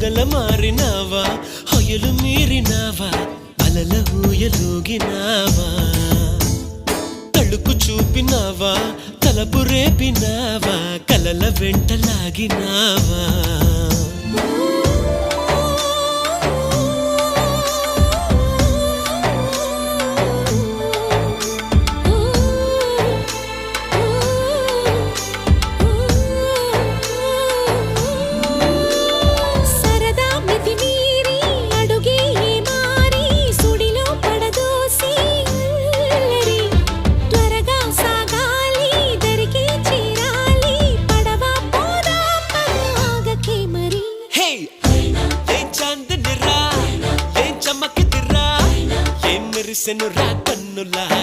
మొగల మారినావా హొయలు మీరినావా అలల ఊయలూగినావా తళుకు చూపినావా తలపు రేపినావా కలల వెంటలాగినావా మెరిసెను రా కన్నులా